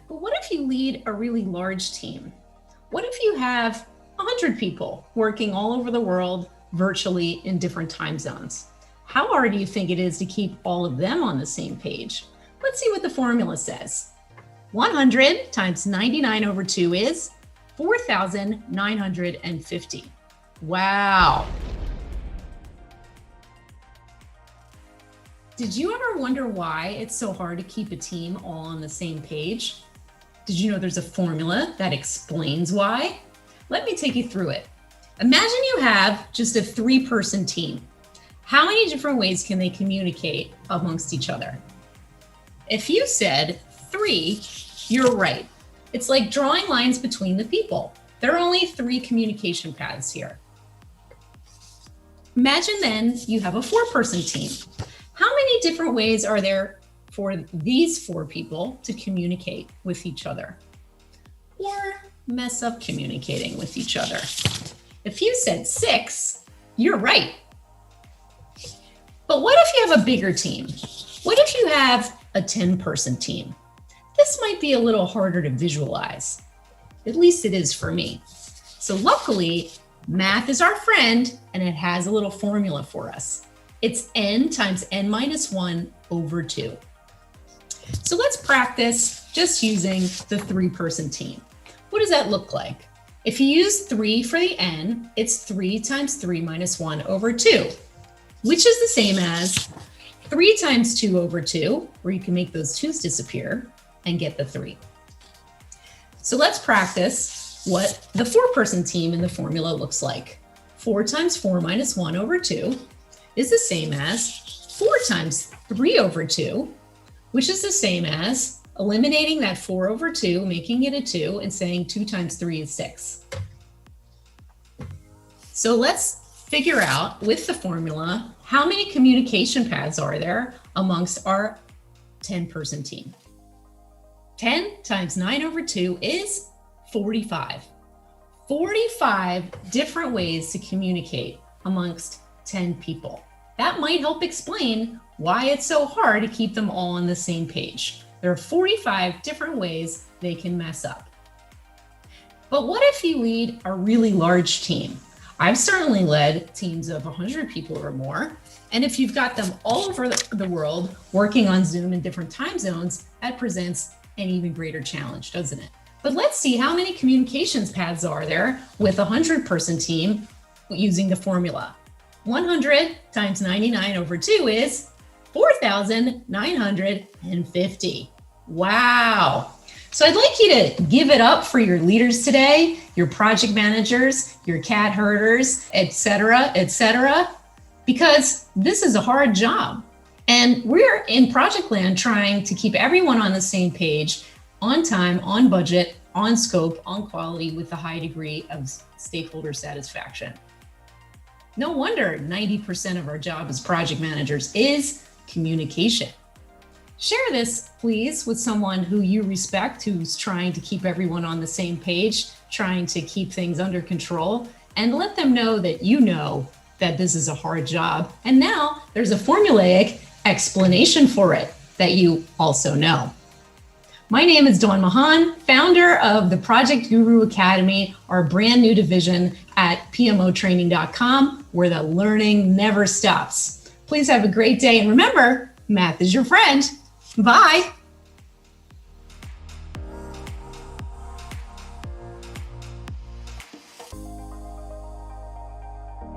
But what if you lead a really large team? What if you have 100 people working all over the world virtually in different time zones? How hard do you think it is to keep all of them on the same page? Let's see what the formula says. 100 times 99 over 2 is 4,950. Wow. Did you ever wonder why it's so hard to keep a team all on the same page? Did you know there's a formula that explains why? Let me take you through it. Imagine you have just a 3-person team. How many different ways can they communicate amongst each other? If you said 3, you're right. It's like drawing lines between the people. There are only 3 communication paths here. Imagine then you have a 4-person team. How many different ways are there for these 4 people to communicate with each other or mess up communicating with each other? If you said 6, you're right. But what if you have a bigger team? What if you have a 10-person team? This might be a little harder to visualize. At least it is for me. So luckily, math is our friend and it has a little formula for us. It's n times n minus 1 over 2. So let's practice just using the 3-person team. What does that look like? If you use 3 for the n, it's 3 times 3 minus 1 over 2, which is the same as 3 times 2 over 2, where you can make those 2's disappear and get the 3. So let's practice what the 4-person team in the formula looks like. 4 times 4 minus 1 over 2 is the same as 4 times 3 over 2, which is the same as eliminating that 4 over 2, making it a 2, and saying 2 times 3 is 6. So let's figure out with the formula, how many communication paths are there amongst our 10-person team? 10 times 9 over 2 is 45. 45 different ways to communicate amongst 10 people. That might help explain why it's so hard to keep them all on the same page. There are 45 different ways they can mess up. But what if you lead a really large team? I've certainly led teams of 100 people or more. And if you've got them all over the world working on Zoom in different time zones, that presents an even greater challenge, doesn't it? But let's see how many communications paths are there with a 100-person team using the formula. 100 times 99 over 2 is 4,950. Wow. So I'd like you to give it up for your leaders today, your project managers, your cat herders, etc., because this is a hard job. And we're in ProjectLand trying to keep everyone on the same page, on time, on budget, on scope, on quality, with a high degree of stakeholder satisfaction. No wonder 90% of our job as project managers is communication. Share this, please, with someone who you respect, who's trying to keep everyone on the same page, trying to keep things under control, and let them know that you know that this is a hard job. And now there's a formulaic explanation for it that you also know. My name is Dawn Mahan, founder of the Project Guru Academy, our brand new division at PMOtraining.com, where the learning never stops. Please have a great day. And remember, math is your friend. Bye.